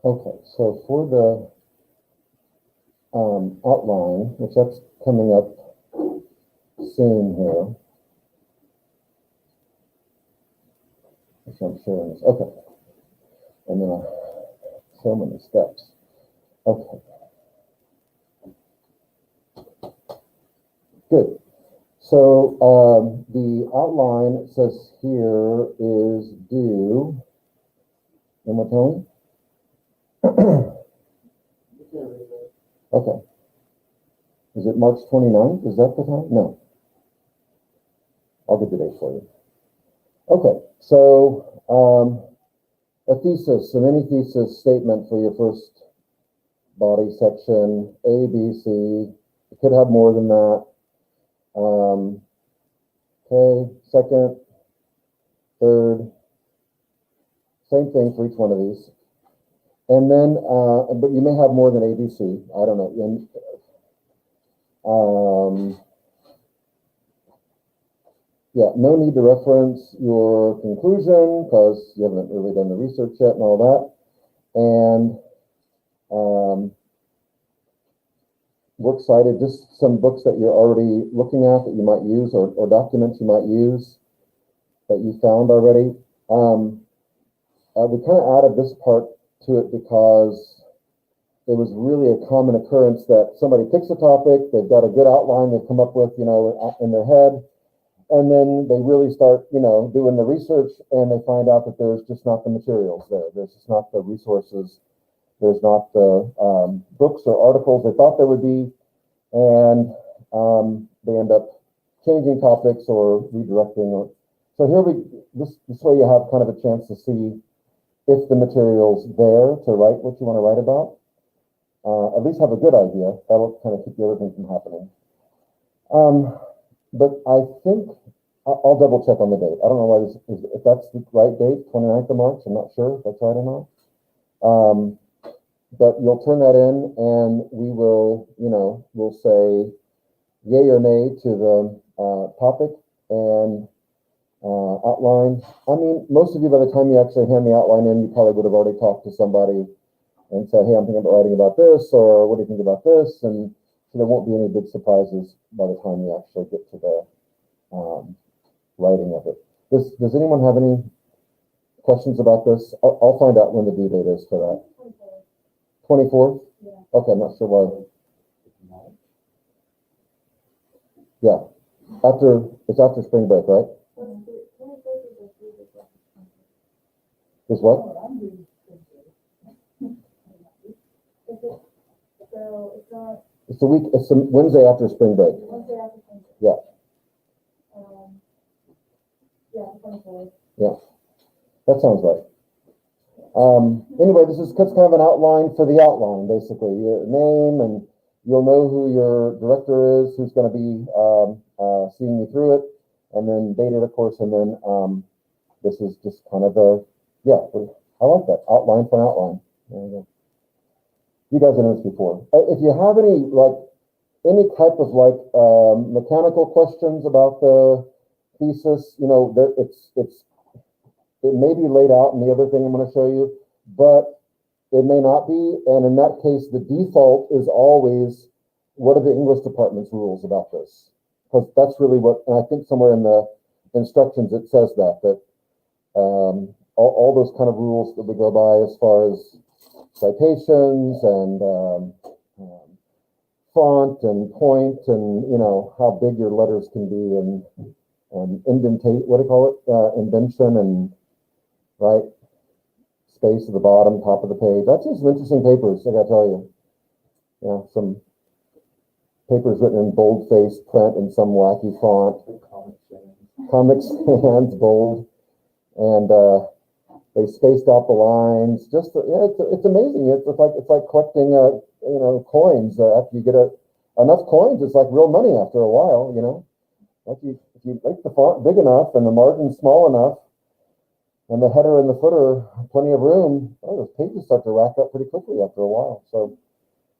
Okay, so for the outline, which that's coming up soon here. So I'm sharing this. Okay. And then so many steps. Okay. Good. So the outline, it says here, is due. One more time. Okay. Is it March 29th? Is that the time? No. I'll get the date for you. Okay. So a thesis, a mini thesis statement for your first body section, A, B, C. It could have more than that. Okay, second, third, same thing for each one of these. And then, but you may have more than A, B, C. I don't know. Yeah, no need to reference your conclusion because you haven't really done the research yet and all that. And works cited, just some books that you're already looking at that you might use, or documents you might use that you found already. We kind of added this part to it because it was really a common occurrence that somebody picks a topic, they've got a good outline they've come up with, in their head, and then they really start, doing the research, and they find out that there's just not the materials there. There's just not the resources. There's not the books or articles they thought there would be, and they end up changing topics or redirecting. So here this way you have kind of a chance to see if the material's there to write what you want to write about. At least have a good idea. That'll kind of keep the other thing from happening. But I think I'll double check on the date. I don't know why if that's the right date, 29th of March. I'm not sure if that's right or not. But you'll turn that in, and we will, we'll say yay or nay to the topic and outline. I mean, most of you, by the time you actually hand the outline in, you probably would have already talked to somebody and said, hey, I'm thinking about writing about this, or what do you think about this? And so there won't be any big surprises by the time you actually get to the writing of it. Does anyone have any questions about this? I'll find out when the due date is for that. 24th? Yeah. Okay, I'm not sure why. Yeah. It's after spring break, right? Is what? It's the week. It's the Wednesday after spring break. Yeah. Yeah. That sounds right. Anyway, this is kind of an outline for the outline, basically. Your name, and you'll know who your director is, who's going to be seeing you through it, and then dated, of course, and then this is just kind of I like that, outline for an outline. There you go. You guys have done this before. If you have any type of mechanical questions about the thesis, it may be laid out in the other thing I'm going to show you, but it may not be. And in that case, the default is always, what are the English department's rules about this? Because that's really and I think somewhere in the instructions it says that all those kind of rules that we go by as far as citations and font and point and, how big your letters can be and indentate, what do you call it? Indentation and, right? Space at the bottom, top of the page. That's just some interesting papers, I gotta tell you. Some papers written in bold-faced print in some wacky font. Comic Sans, bold. And they spaced out the lines. Just, it's amazing. It's like collecting, coins. After you get enough coins, it's like real money after a while, If you make the font big enough and the margin small enough, and the header and the footer, plenty of room. Oh, those pages start to rack up pretty quickly after a while. So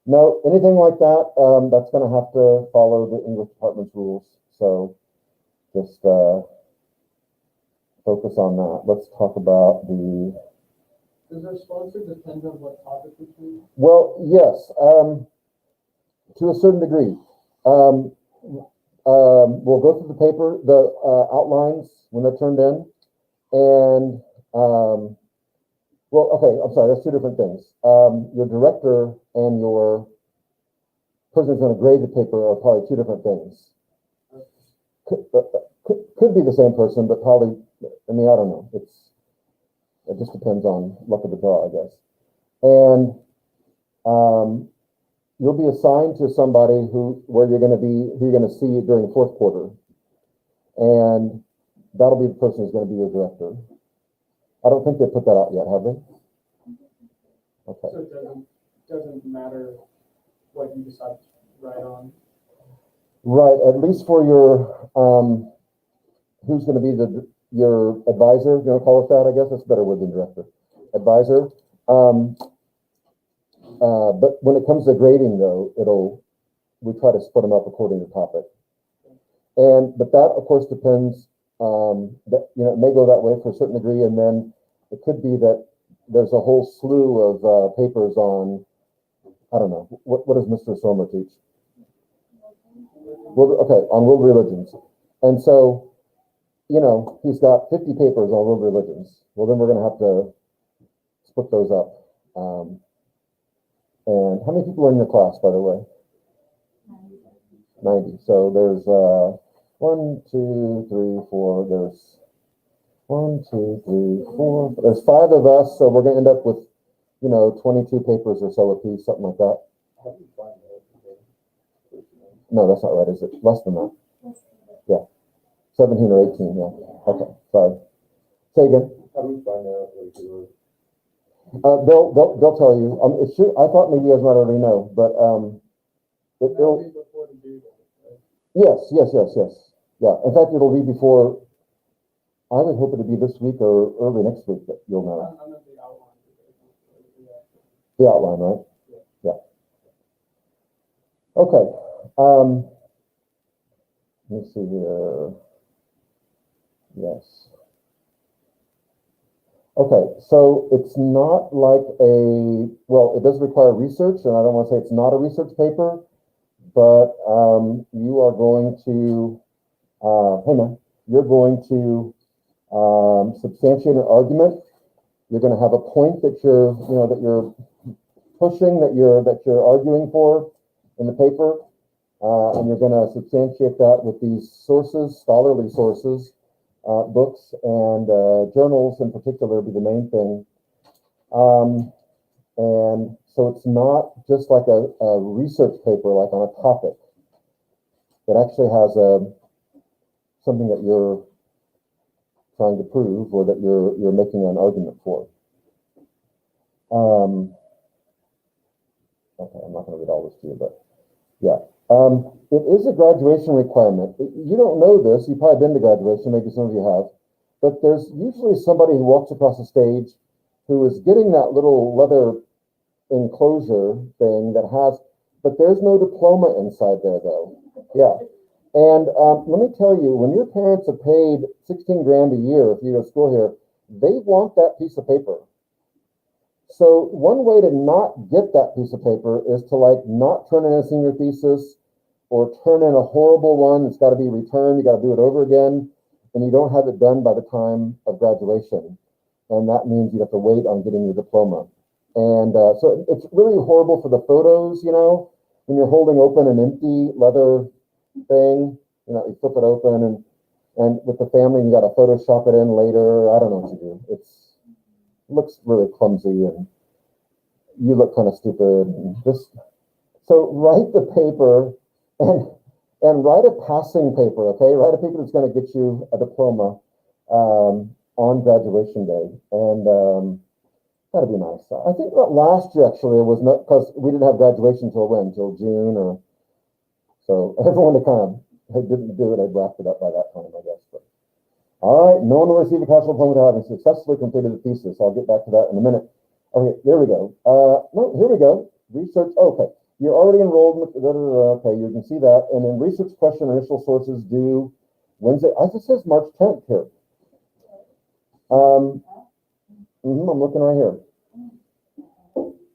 no, anything like that, that's going to have to follow the English department's rules. So just focus on that. Let's talk about the. Does our sponsor depend on what topic we choose? Well, yes, to a certain degree. We'll go through the paper, the outlines when they're turned in, and well, okay, I'm sorry, that's two different things. Your director and your person who's going to grade the paper are probably two different things. Could be the same person, but probably, I mean, I don't know. It just depends on luck of the draw, I guess. And you'll be assigned to somebody who you're going to see during fourth quarter, and that'll be the person who's going to be your director. I don't think they put that out yet, have they? Okay. So it doesn't matter what you decide to write on. Right, at least for your who's going to be your advisor. You want to call it that? I guess that's a better word than director. Advisor. But when it comes to grading, though, we try to split them up according to topic. But that, of course, depends. That it may go that way for a certain degree, and then it could be that there's a whole slew of papers on. I don't know what does Mr. Sommer teach? On world religions, and so he's got 50 papers on world religions. Well, then we're going to have to split those up. And how many people are in your class, by the way? 90. So there's 1, 2, 3, 4. There's 1, 2, 3, 4. There's 5 of us, so we're going to end up with 22 papers or so a piece, something like that. No, that's not right, is it? Less than that. Yeah. 17 or 18, yeah. Okay, sorry. Say again. How do we find out what you They'll tell you. I thought maybe you guys might already know, but it'll. Before the due date, right? Yes. Yeah. In fact, it'll be before. I would hope it'd be this week or early next week that you'll know. I'm at the outline. The outline, right? Yeah. Okay. Let me see here. Yes. Okay, so it's not like it does require research, and I don't want to say it's not a research paper, but you are going to, you're going to substantiate an argument. You're going to have a point that you're pushing, that you're arguing for in the paper, and you're going to substantiate that with these sources, scholarly sources. Books and journals in particular be the main thing. And so it's not just like a research paper, like on a topic. It actually has something that you're trying to prove or that you're making an argument for. Okay, I'm not going to read all this to you, but yeah. It is a graduation requirement. You don't know this. You've probably been to graduation. Maybe some of you have. But there's usually somebody who walks across the stage who is getting that little leather enclosure thing that has, but there's no diploma inside there, though. Yeah. And let me tell you, when your parents have paid 16 grand a year if you go to school here, they want that piece of paper. So one way to not get that piece of paper is to not turn in a senior thesis or turn in a horrible one that's got to be returned. You got to do it over again, and you don't have it done by the time of graduation. And that means you have to wait on getting your diploma. And so it's really horrible for the photos, when you're holding open an empty leather thing, you flip it open and with the family, you got to Photoshop it in later. I don't know what you do. It looks really clumsy and you look kind of stupid. So write the paper and write a passing paper, okay? Write a paper that's going to get you a diploma on graduation day. And that'd be nice. I think last year actually it was not, because we didn't have graduation till when? Till June or so. Everyone that kind of didn't do it had wrapped it up by that time, I guess. But All right, no one will receive a classical diploma without having successfully completed the thesis. I'll get back to that in a minute. Okay, there we go. No, here we go. Research, okay. You're already enrolled in okay, you can see that. And then research question initial sources due Wednesday, as it says March 10th here. I'm looking right here.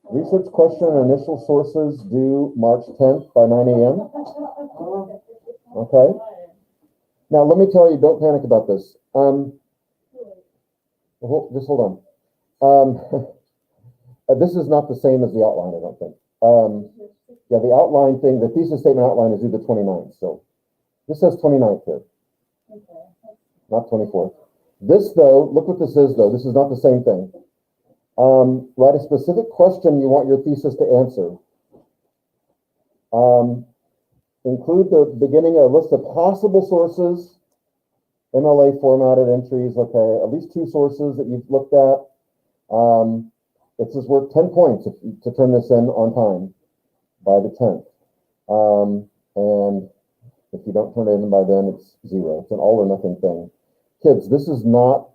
Research question and initial sources due March 10th by 9 a.m. Okay. Now, let me tell you, don't panic about this. Just hold on. This is not the same as the outline, I don't think. Yeah, the outline thing, the thesis statement outline is due the 29th. So this says 29th here, not 24th. This, though, look what this is, though. This is not the same thing. Write a specific question you want your thesis to answer. Include the beginning a list of possible sources, MLA formatted entries, okay, at least 2 sources that you've looked at. It says worth 10 points to turn this in on time by the 10th. And if you don't turn it in by then, it's 0. It's an all or nothing thing. Kids, this is not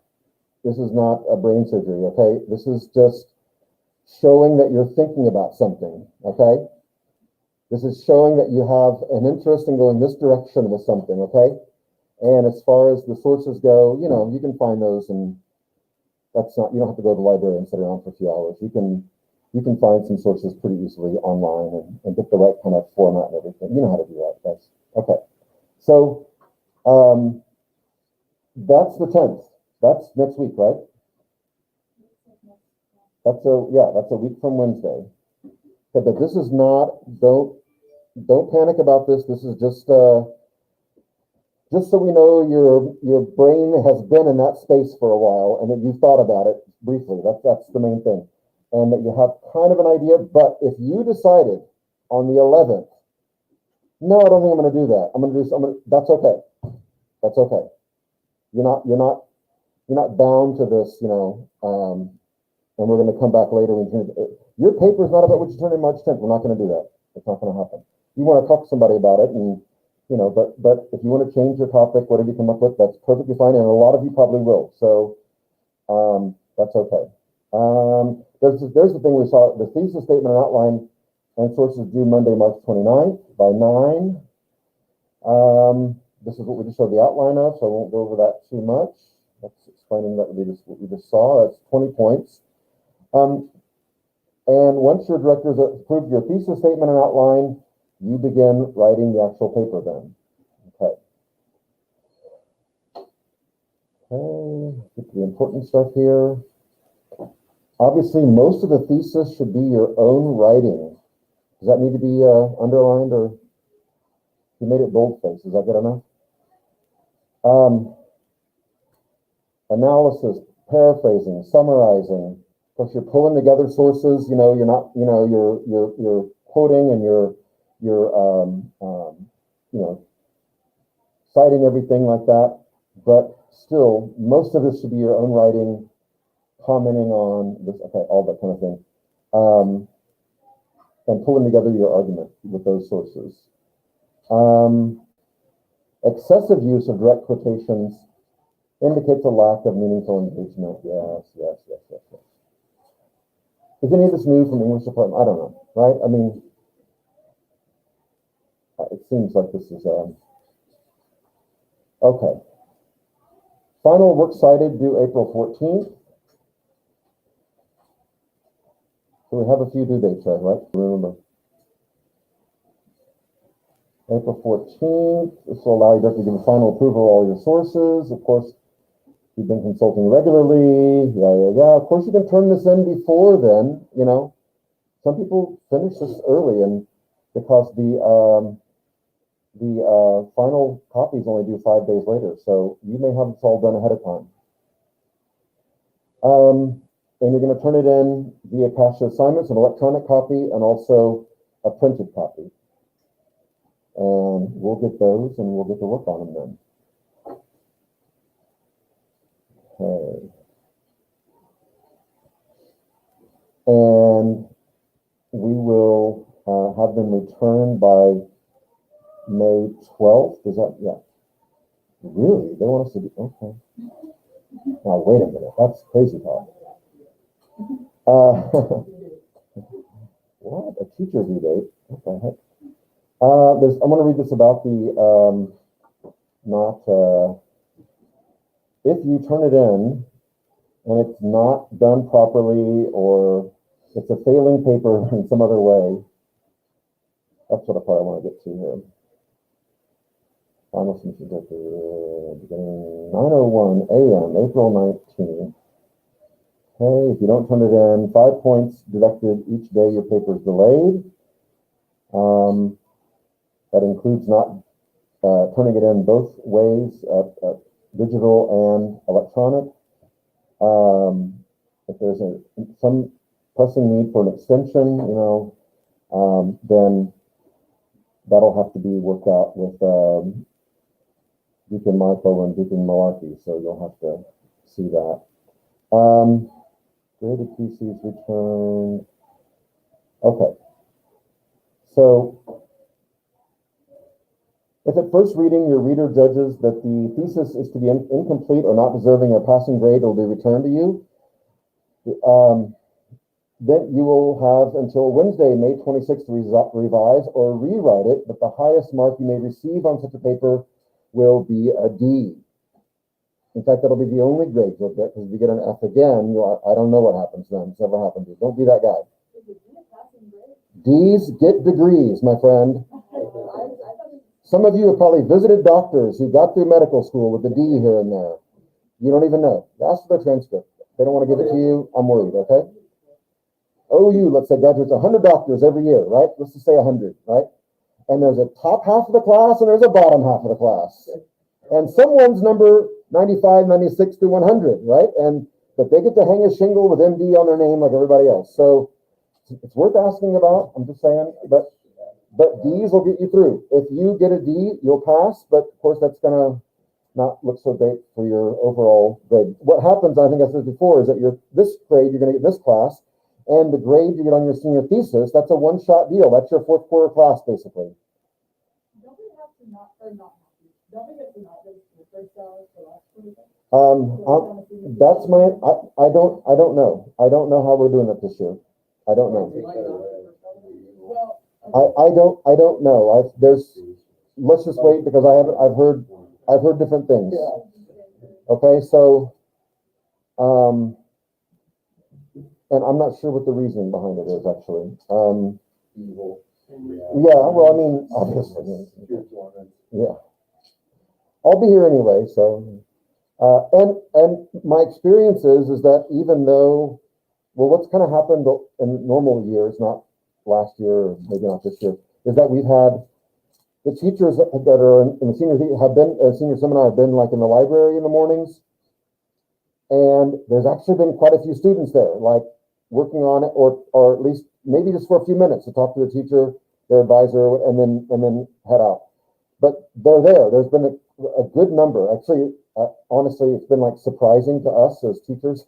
a brain surgery, okay? This is just showing that you're thinking about something, okay? This is showing that you have an interest in going this direction with something, okay? And as far as the sources go, you know, you can find those, and that's not, you don't have to go to the library and sit around for a few hours. You can find some sources pretty easily online and get the right kind of format and everything. You know how to do that, guys. Okay. So that's the 10th. That's next week, right? That's a week from Wednesday. Okay, but this is not, don't panic about this. This is just so we know your brain has been in that space for a while and that you've thought about it briefly. That's the main thing. And that you have kind of an idea, but if you decided on the 11th, no, I don't think I'm going to do that. That's okay. That's okay. You're not bound to this, you know, and we're going to come back later. Your paper is not about what you turn in March 10th. We're not going to do that. It's not going to happen. You want to talk to somebody about it, and you know, but if you want to change your topic, whatever you come up with, that's perfectly fine, and a lot of you probably will. So that's okay. There's the thing we saw: the thesis statement and outline and sources due Monday, March 29th by 9. This is what we just showed the outline of, so I won't go over that too much. That's explaining what we just saw. That's 20 points. And once your directors approved your thesis statement and outline, you begin writing the actual paper then. Okay. Okay, get to the important stuff here. Obviously, most of the thesis should be your own writing. Does that need to be underlined, or you made it boldface? Is that good enough? Analysis, paraphrasing, summarizing. Of course, you're pulling together sources. You know, you're quoting and you're citing everything like that. But still, most of this should be your own writing, commenting on this, okay, all that kind of thing, and pulling together your argument with those sources. Excessive use of direct quotations indicates a lack of meaningful engagement. Yes. Is any of this new from the English department? I don't know, right? I mean, it seems like this is, okay. Final works cited due April 14th. So we have a few due dates, right? Remember. April 14th, this will allow you to give final approval of all your sources. Of course, you've been consulting regularly. Yeah. Of course, you can turn this in before then, you know. Some people finish this early, and because the final copy is only due 5 days later, so you may have this all done ahead of time. And you're going to turn it in via CASHA assignments, an electronic copy, and also a printed copy. And we'll get those, and we'll get to work on them then. Okay. And we will have them returned by May 12th. Is that, yeah. Really? They want us to do, okay. Now, wait a minute, that's crazy talk. What? A teacher due date? What the heck? I'm gonna read this about the, if you turn it in and it's not done properly or it's a failing paper in some other way, that's what I probably want to get to here. Final submissions at the beginning, 9:01 a.m., April 19th. Okay, if you don't turn it in, 5 points deducted each day your paper is delayed. That includes not turning it in both ways, digital and electronic. If there's some pressing need for an extension, then that'll have to be worked out with Deacon Michael and Deacon Malarkey, so you'll have to see that. Graded PCs returned. Okay. So, if at first reading your reader judges that the thesis is to be incomplete or not deserving a passing grade, it will be returned to you. Then you will have until Wednesday, May 26th to revise or rewrite it, but the highest mark you may receive on such a paper will be a D. In fact, that'll be the only grade you'll get, because if you get an F again, I don't know what happens then. It's never happened to you. Don't be that guy. D's get degrees, my friend. Some of you have probably visited doctors who got through medical school with a D here and there. You don't even know. Ask for their transcript. They don't want to give it to you. I'm worried, okay? OU, let's say, graduates 100 doctors every year, right? Let's just say 100, right? And there's a top half of the class and there's a bottom half of the class. And someone's number 95, 96 through 100, right? But they get to hang a shingle with MD on their name like everybody else. So it's worth asking about. I'm just saying, but D's will get you through. If you get a D, you'll pass, but of course that's gonna not look so great for your overall grade. What happens, I think I said before, is that this grade you're gonna get in this class, and the grade you get on your senior thesis, that's a one-shot deal. That's your fourth quarter class, basically. Don't we have to not get to the first hour for last quarter? That's I don't know. I don't know how we're doing it this year. I don't know. I don't know. Let's just wait, because I've heard different things. Okay, so, and I'm not sure what the reasoning behind it is, actually. Evil. Yeah, well, I mean, obviously, yeah. I'll be here anyway, so, and my experience is that even though, well, what's kind of happened in normal years, not last year, or maybe not this year, is that we've had the teachers that are in the senior seminar have been like in the library in the mornings, and there's actually been quite a few students there, like working on it, or at least maybe just for a few minutes to talk to the teacher, their advisor, and then head out. But they're there. There's been a good number. Actually, honestly, it's been like surprising to us as teachers.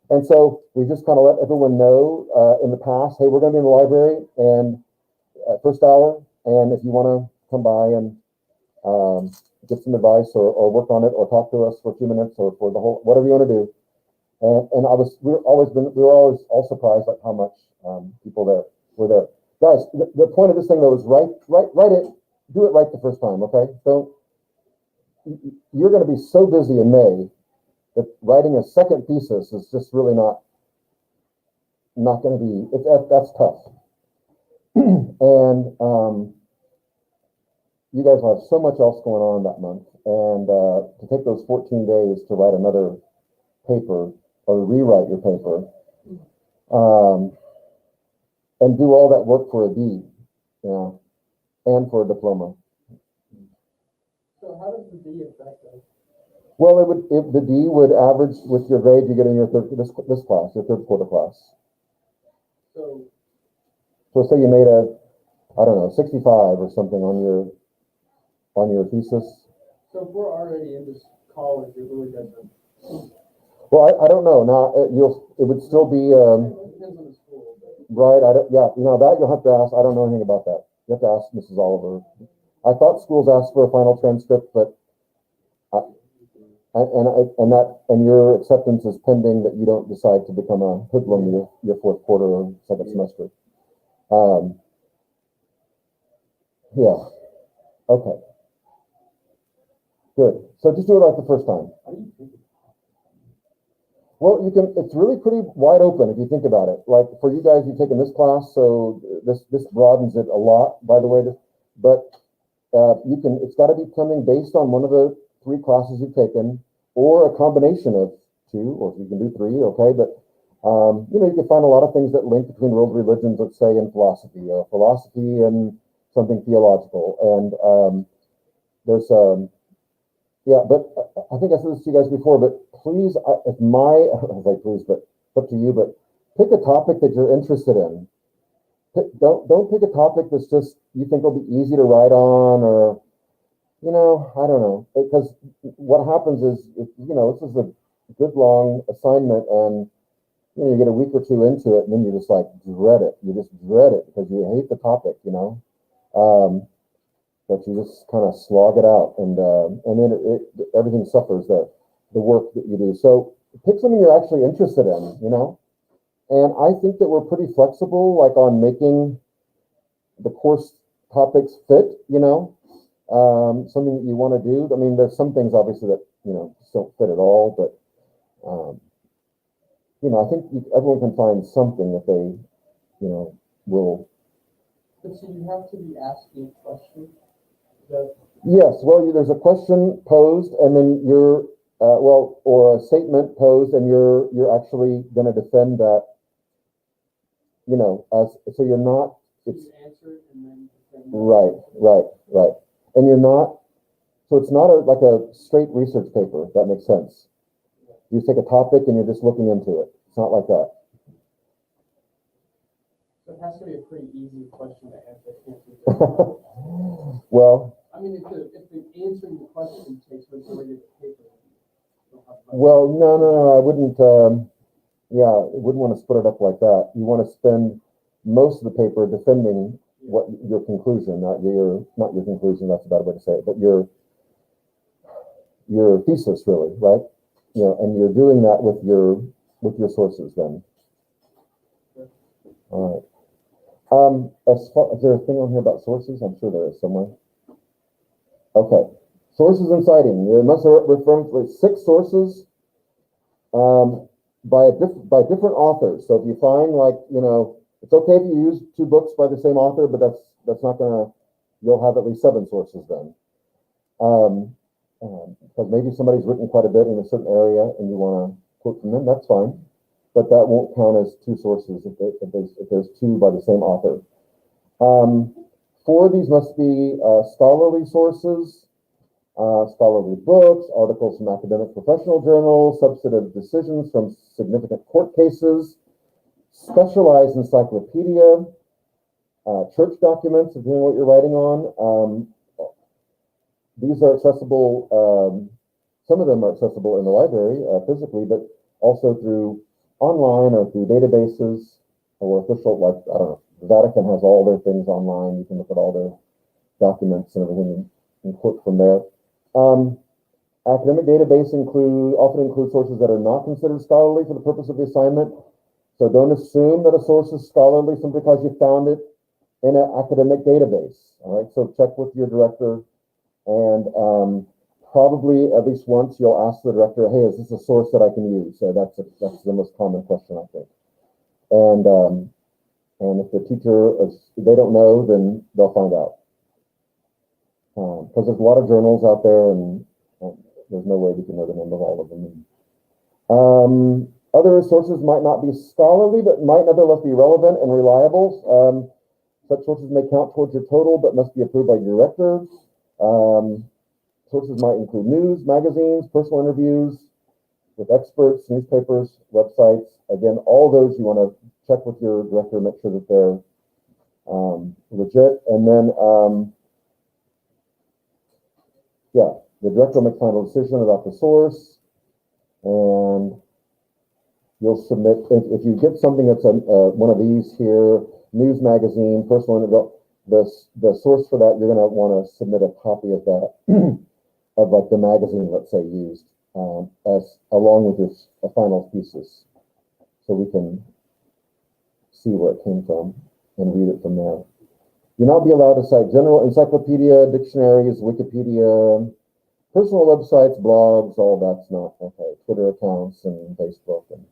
And so we just kind of let everyone know in the past, hey, we're going to be in the library and first hour, and if you want to come by and get some advice or work on it or talk to us for a few minutes or for the whole, whatever you want to do. And we were always all surprised at how much people there were there. Guys, the point of this thing though is do it right the first time, okay? You're going to be so busy in May that writing a second thesis is just really not going to be, that's tough. And you guys will have so much else going on that month, and to take those 14 days to write another paper or rewrite your paper, and do all that work for a D, and for a diploma. So how does the D affect us? Well, the D would average with your grade you get in your this class, your third quarter class. So say you made I don't know, 65 or something on your thesis. if we're already in this college, it really doesn't. Well, I don't know. Now it would still be It depends on the school. But right. That you'll have to ask. I don't know anything about that. You have to ask Mrs. Oliver. I thought schools asked for a final transcript, but And your acceptance is pending that you don't decide to become a hoodlum your fourth quarter or second semester. Yeah, okay. Good, so just do it like the first time. Well, it's really pretty wide open if you think about it. Like for you guys, you've taken this class, so this broadens it a lot, by the way, but it's got to be something based on one of the 3 classes you've taken, or a combination of 2, or if you can do 3, okay, but you can find a lot of things that link between world religions, let's say, and philosophy, or philosophy and something theological, and there's yeah, but I think I said this to you guys before, but please, I was like, please, but it's up to you, but pick a topic that you're interested in. Don't pick a topic that's just, you think will be easy to write on, or, I don't know, because what happens is, this is a good long assignment, and, you get a week or 2 into it, and then you just like dread it. You just dread it because you hate the topic, but you just kind of slog it out, and then everything suffers, the work that you do. So pick something you're actually interested in, and I think that we're pretty flexible, like on making the course topics fit, something that you want to do. I mean, there's some things obviously that, just don't fit at all, but, I think everyone can find something that they, will. But so you have to be asking questions. Yes, well, there's a question posed, and then you're, or a statement posed, and you're actually going to defend that, so you're not, it's. You answer it and then. Right. And you're not, so it's not like a straight research paper, if that makes sense. You take a topic and you're just looking into it. It's not like that. So it has to be a pretty easy question to answer. Well. I mean, if the answering the question takes majority of the paper. Well, no, I wouldn't, wouldn't want to split it up like that. You want to spend most of the paper defending what your conclusion, not your conclusion, that's a bad way to say it, but your thesis, really, right? And you're doing that with your sources then. All right. Is there a thing on here about sources? I'm sure there is somewhere. Okay. Sources and citing. You must refer to 6 sources by different authors. So if you find, like, it's okay if you use 2 books by the same author, but that's not gonna, you'll have at least 7 sources then. Because maybe somebody's written quite a bit in a certain area and you want to quote from them, that's fine. But that won't count as 2 sources if there's 2 by the same author. 4 of these must be scholarly sources, scholarly books, articles from academic professional journals, substantive decisions from significant court cases, specialized encyclopedia, church documents, depending on what you're writing on. These are accessible, some of them are accessible in the library physically, but also through online or through databases or official, like, I don't know, the Vatican has all their things online. You can look at all their documents and everything and quote from there. Academic database often include sources that are not considered scholarly for the purpose of the assignment. So don't assume that a source is scholarly simply because you found it in an academic database. All right, so check with your director, and probably at least once you'll ask the director, hey, is this a source that I can use? So that's the most common question, I think. And if the teacher, they don't know, then they'll find out. Because there's a lot of journals out there, and there's no way we can know the name of all of them. Other sources might not be scholarly, but might nevertheless be relevant and reliable. Such sources may count towards your total, but must be approved by your director. Sources might include news, magazines, personal interviews with experts, newspapers, websites. Again, all those you want to check with your director, make sure that they're legit. And then, the director will make final decision about the source, and you'll submit, if you get something that's one of these here, news, magazine, personal interview, the source for that, you're going to want to submit a copy of that of like the magazine, let's say, used, as along with this final thesis. So we can see where it came from and read it from there. You'll not be allowed to cite general encyclopedia, dictionaries, Wikipedia, personal websites, blogs, all that's not okay. Twitter accounts and Facebook and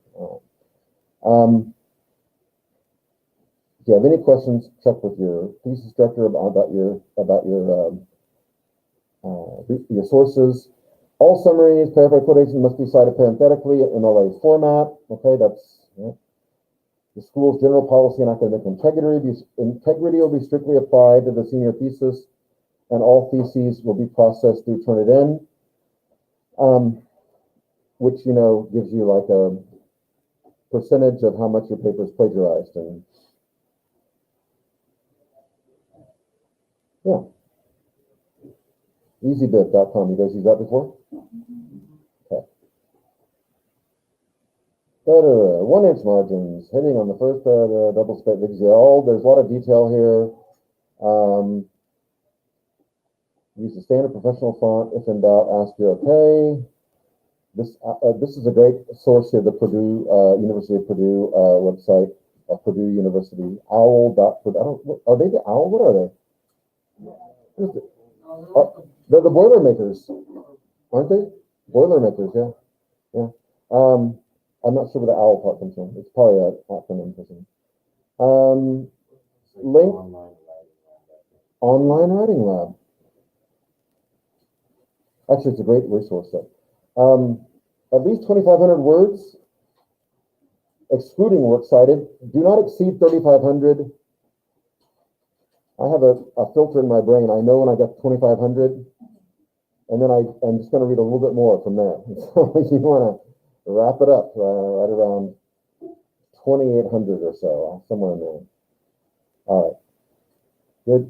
if you have any questions, check with your thesis director about your sources. All summaries, paraphrase quotations must be cited parenthetically in MLA format. Okay, that's the school's general policy and academic integrity will be strictly applied to the senior thesis, and all theses will be processed through Turnitin, which gives you like a percentage of how much your paper is plagiarized. And yeah, easybit.com. You guys used that before? Okay. 1-inch margins, hitting on the first double split VXL. There's a lot of detail here. Use the standard professional font. If in doubt, ask you're okay. This is a great source here, the Purdue, University of Purdue website, Purdue University, owl.purdue. Are they the owl? What are they? They're the Boilermakers, aren't they? Boilermakers, yeah. Yeah. I'm not sure where the owl part comes from. It's probably an acronym for something. Link. Online Writing Lab. Actually, it's a great resource though. At least 2,500 words, excluding works cited, do not exceed 3,500. I have a filter in my brain. I know when I get 2,500, and then I'm just going to read a little bit more from there. So you want to wrap it up right around 2,800 or so, somewhere in there. All right. Good.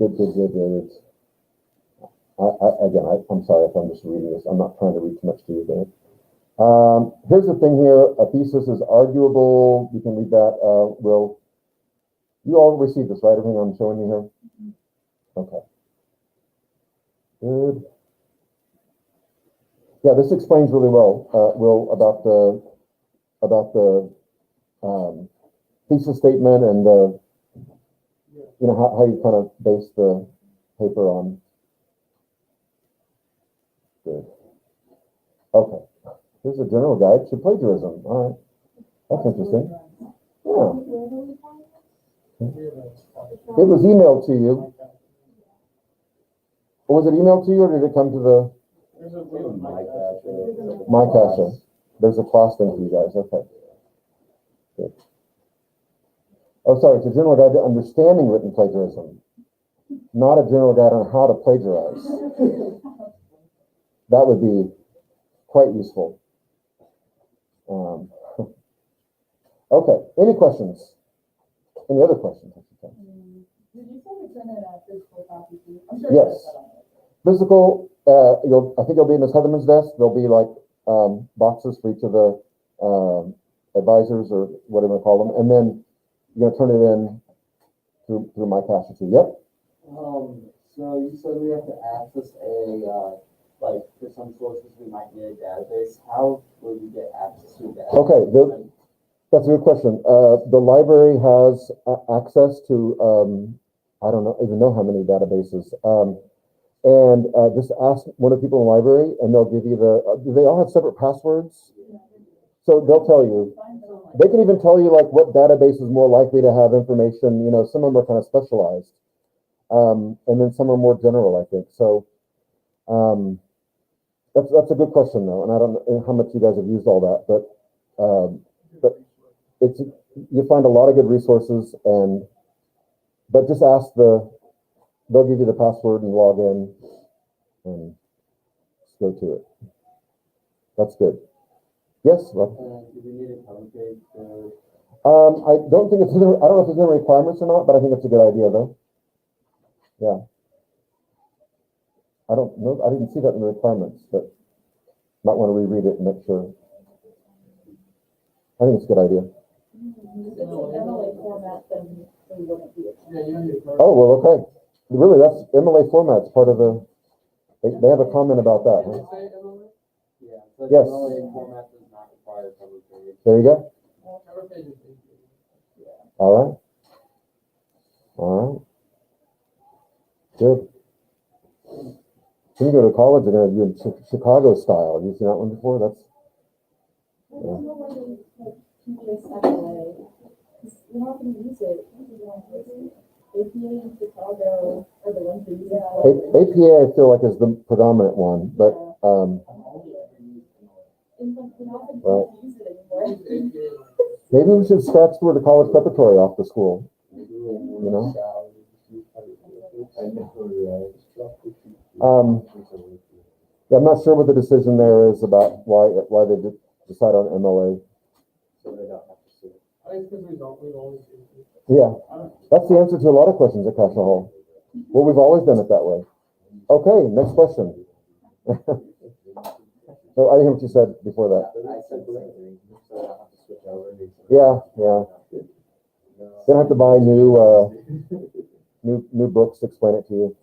I'm sorry if I'm just reading this. I'm not trying to read too much to you there. Here's the thing here. A thesis is arguable. You can read that. You all received this, right? Everything I'm showing you here? Okay. Good. Yeah, this explains really well, Will, about the thesis statement and how you kind of base the paper on. Good. Okay. Here's a general guide to plagiarism. All right. That's interesting. Yeah. It was emailed to you. Was it emailed to you, or did it come to the My Cache? There's a class thing for you guys. Okay. Good. Oh, sorry. It's a general guide to understanding written plagiarism, not a general guide on how to plagiarize. That would be quite useful. Okay. Any questions? Any other questions? Did you say return in a physical copy too? I'm sure Yes. Physical, I think it'll be in Ms. Heatherman's desk. There'll be like boxes for each of the advisors or whatever you call them. And then you're going to turn it in through My Cache too. Yep. So you said we have to access like for some sources we might need a database. How would we get access to that? Okay, that's a good question. The library has access to, I don't even know how many databases. And just ask one of the people in the library and they'll give you do they all have separate passwords? So they'll tell you. They can even tell you like what database is more likely to have information. Some of them are kind of specialized. And then some are more general, I think. So that's a good question though. And I don't know how much you guys have used all that, but you find a lot of good resources but just ask they'll give you the password and log in and just go to it. That's good. Yes, Rob? Do we need a cover page? I don't think I don't know if there's any requirements or not, but I think it's a good idea though. Yeah. I don't know. I didn't see that in the requirements, but might want to reread it and make sure. I think it's a good idea. If it's an MLA format, then we wouldn't be. Yeah, you don't need to. Oh, well, okay. Really, that's MLA format's part of the They have a comment about that, Does huh? it say MLA? Yeah, so Yes. MLA format does not require cover page. There you go. Cover page is All right. All right. Good. When you go to college, they're going to do Chicago style. Have you seen that one before? That's, I don't know why they put PBS MLA, because we're not gonna use it. APA in Chicago are the ones that use it. APA, I feel like is the predominant one, but, And like, we're not Well- gonna use it anymore. maybe we should scratch the word of college preparatory off the school. You know? Yeah, I'm not sure what the decision there is about why they decide on MLA. So they don't have to see it. I think because we've always used it. Yeah, that's the answer to a lot of questions at Castle Hall. Well, we've always done it that way. Okay, next question. So I didn't hear what you said before that. But I said blinking, so I don't have to switch over. Yeah, yeah. They don't have to buy new books to explain it to you.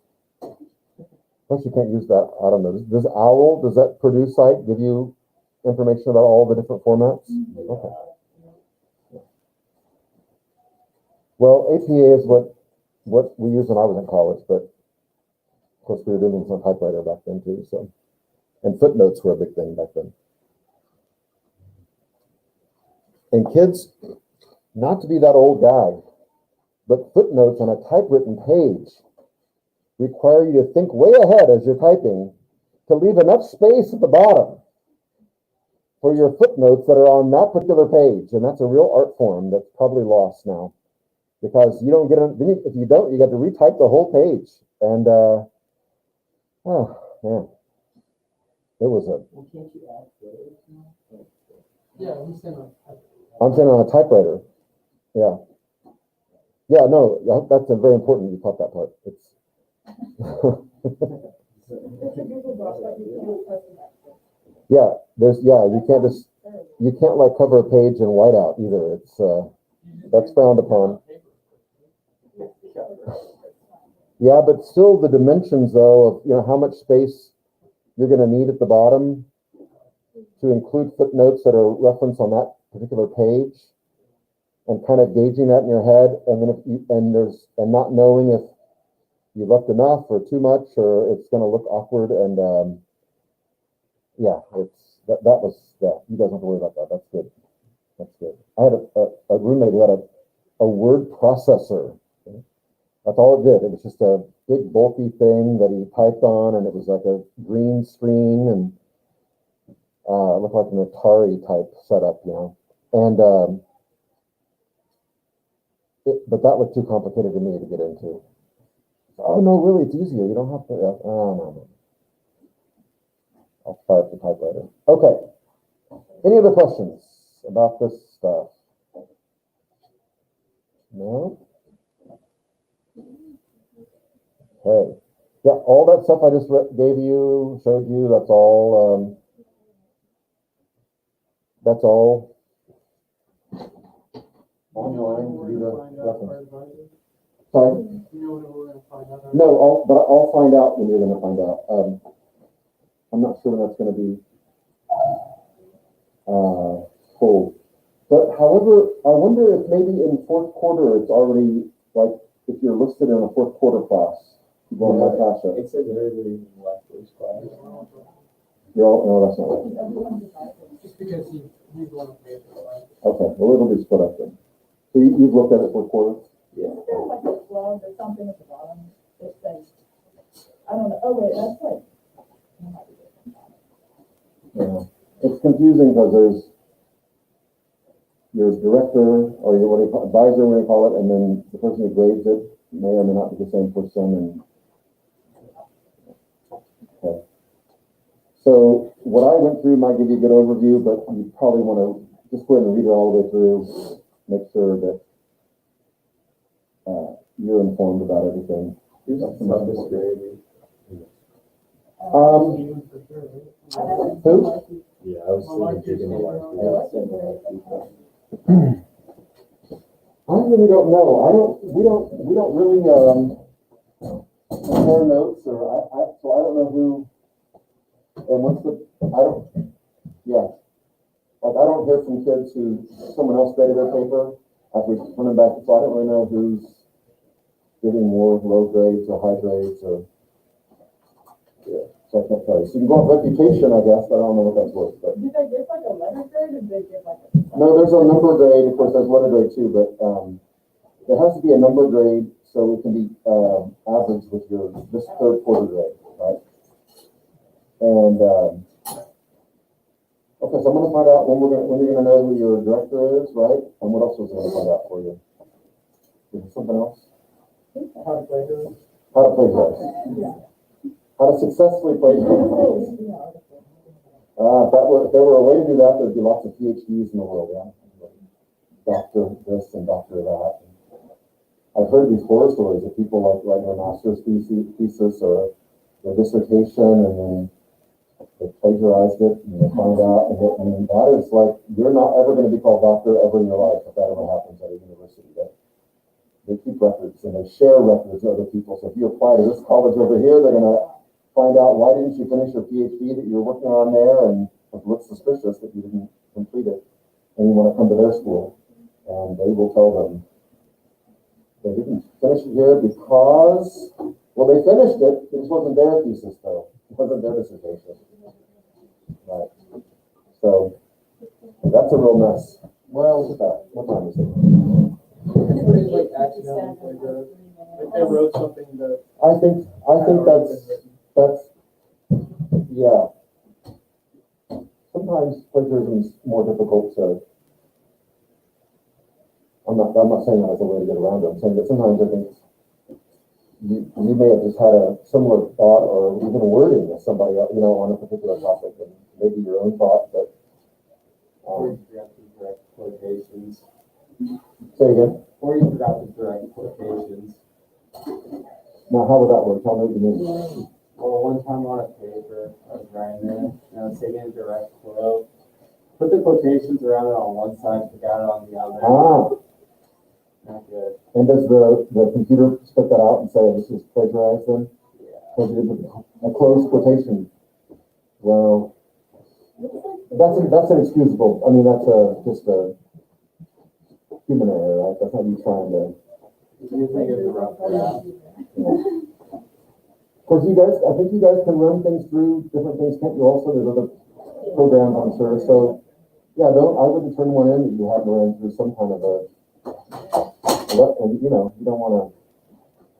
Plus, you can't use that. I don't know. Does OWL, does that Purdue site give you information about all the different formats? Okay. Well, APA is what we used when I was in college, but of course we were doing this on typewriter back then too. So, and footnotes were a big thing back then. And kids, not to be that old guy, but footnotes on a typewritten page require you to think way ahead as you're typing to leave enough space at the bottom for your footnotes that are on that particular page. And that's a real art form that's probably lost now because you don't get it. If you don't, you got to retype the whole page. And, oh man, it was a, Well, can't you add photos now? Yeah, he's saying I'm saying on a typewriter. Yeah. Yeah, no, that's a very important. You caught that part. It's, It's a Google Doc, but you can't press it back. you can't like cover a page in whiteout either. It's, that's frowned upon. Yeah, but still the dimensions though of, how much space you're going to need at the bottom to include footnotes that are referenced on that particular page and kind of gauging that in your head. And then and not knowing if you left enough or too much, or it's going to look awkward. And, yeah, that was, you guys don't have to worry about that. That's good. That's good. I had a roommate who had a word processor. That's all it did. It was just a big bulky thing that he typed on, and it was like a green screen and it looked like an Atari type setup, And but that looked too complicated to me to get into. Oh no, really, it's easier. You don't have to. No. I'll fire up the typewriter. Okay. Any other questions about this stuff? No. Okay. Yeah, all that stuff I just gave you, showed you. That's all. That's all. Online. Do the reference. Sorry. You know when we're gonna find out? No, but I'll find out when you're going to find out. I'm not sure when that's going to be full. But however, I wonder if maybe in fourth quarter it's already like if you're listed in a fourth quarter class, you're going to Natasha. It says everybody in the last week's class. You're all, no, that's not right. Just because he's the one who paid for it. Okay, well it'll be split up then. So you've looked at it fourth quarter? Isn't there like a plug or something at the bottom that says, I don't know, oh wait, that's like. Yeah. It's confusing because there's your director or your advisor, what do you call it, and then the person who grades it may or may not be the same person. And okay. So what I went through might give you a good overview, but you probably want to just go ahead and read it all the way through, make sure that you're informed about everything. Who's on this grade? Even for sure, right? Who? Yeah, I was thinking the last I really don't know. We don't really, compare notes, or so I don't know who, and what's the, I don't, yeah. Like, I don't hear from kids who, someone else graded their paper after coming back, so I don't really know who's giving more low grades or high grades, or, yeah, so I can't tell you. So you can go on reputation, I guess, but I don't know what that's worth, but. Did they give like a letter grade or did they give like a? No, there's a number grade, of course, there's letter grade too, but, there has to be a number grade, so it can be, average with your, this third quarter grade, right? And, okay, so I'm gonna find out when you're gonna know who your director is, right? And what else was I gonna find out for you? Is there something else? How to play this? How to plagiarize. How to successfully plagiarize. If there were a way to do that, there'd be lots of PhDs in the world, yeah? Doctor this and doctor that. I've heard these horror stories of people like writing their master's thesis or their dissertation, and then they plagiarized it, and they find out, and that is like, you're not ever going to be called doctor ever in your life if that ever happens at a university. They keep records, and they share records with other people. So if you apply to this college over here, they're going to find out, why didn't you finish your PhD that you were working on there, and it looks suspicious that you didn't complete it, and you want to come to their school, and they will tell them, they didn't finish it here because, well, they finished it, it just wasn't their thesis though, it wasn't their dissertation. Right. So, that's a real mess. Well, look at that, what time is it? Everybody's like accidentally plagiarized. Like they wrote something that. I think that's, yeah. Sometimes plagiarism is more difficult to, I'm not saying that as a way to get around it. I'm saying that sometimes I think you may have just had a similar thought or even wording as somebody else, on a particular topic, and maybe your own thought, but. Or you forgot to direct quotations. Say again? Or you forgot to direct quotations. Now, how would that work? Tell me what you mean. Well, one time on a paper, I was writing it, and I was taking a direct quote. Put the quotations around it on one side, forgot it on the other. Ah. Not good. And does the computer spit that out and say this is plagiarized then? Yeah. Because you did a closed quotation. Well, that's inexcusable. I mean, that's just a human error, right? That's not you trying to. You think it's a rough draft. Of course, I think you guys can run things through different things, can't you? Also, there's other programs, I'm sure. So, yeah, I wouldn't turn one in that you haven't run through some kind of a. And you don't want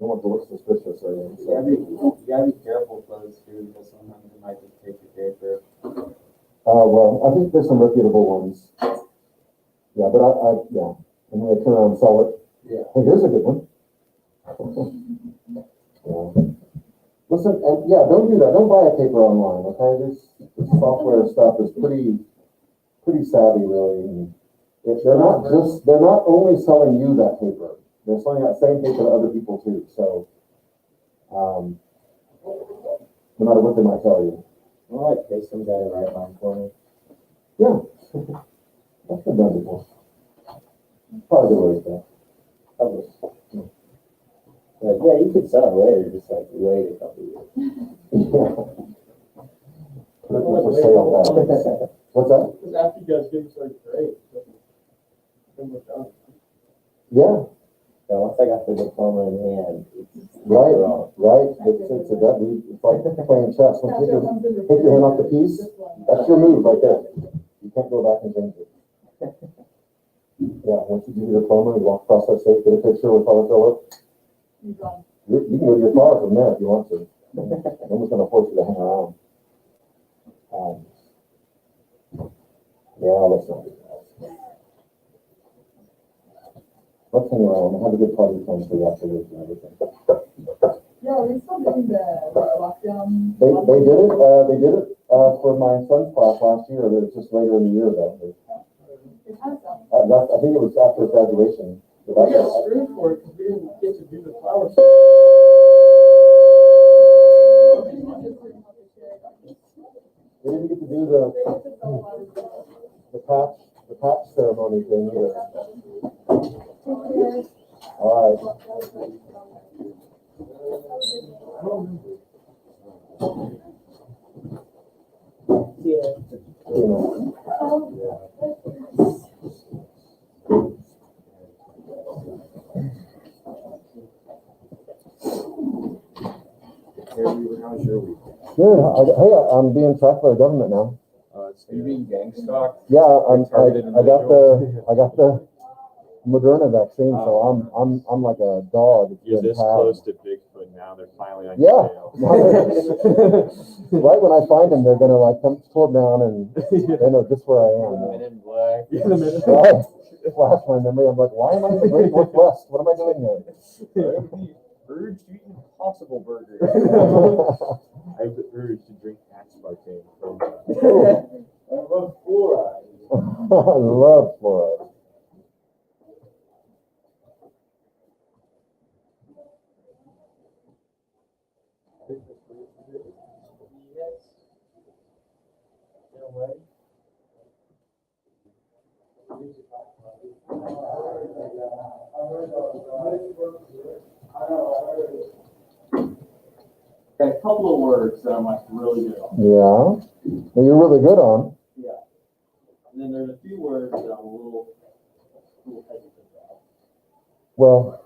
to look suspicious or anything. So. You gotta be careful with those too, because sometimes you might just take your paper. Well, I think there's some reputable ones. Yeah, but yeah, I'm gonna turn around and sell it. Yeah. Hey, here's a good one. Yeah. Listen, and yeah, don't do that. Don't buy a paper online, okay? This software stuff is pretty savvy, really. And they're not only selling you that paper, they're selling that same paper to other people too. So, no matter what they might tell you. I like pay some guy to write mine for me. Yeah. That's been done before. Probably the way to go. Like, yeah, you could sell it later, just like wait a couple years. Yeah. Put it for sale now. What's that? Because after you guys give us like grade, then we're done. Yeah. So once I got the diploma in hand, it's Right. wrong. Right. It's like playing chess. When you take your hand off the piece, that's your move right there. You can't go back and change it. Yeah, once you do your diploma, you walk across that stage, get a picture with Father Philip. You can move your car from there if you want to. No one's going to force you to hang around. Yeah, let's not do that. Let's hang around and have a good party time for the afterwards and everything. Yeah, are we still doing the lockdown? They did it for my son's class last year. It was just later in the year though. I think it was after graduation. We got screwed for it because we didn't get to do the flower show. We didn't get to do the patch ceremony thing either. All right. Yeah. You know, How's your week? good. Hey, I'm being tracked by the government now. You mean gang stalk? Yeah, Targeted I got the Moderna vaccine, so I'm like a dog. You're being this tagged. close to Bigfoot now, they're finally on Yeah. your tail. Right when I find them, they're gonna like come toward down and they know just where I am. Men in black. Right. Flash my memory. I'm like, why am I in the Great Northwest? What am I doing here? Urge to eat Impossible Burger. I have the urge to drink aspartame. I love fluoride. I love fluoride. In a way. Got a couple of words that I'm like really good on. Yeah. Well, you're really good on. And then there's a few words that I'm a little hesitant about. Well,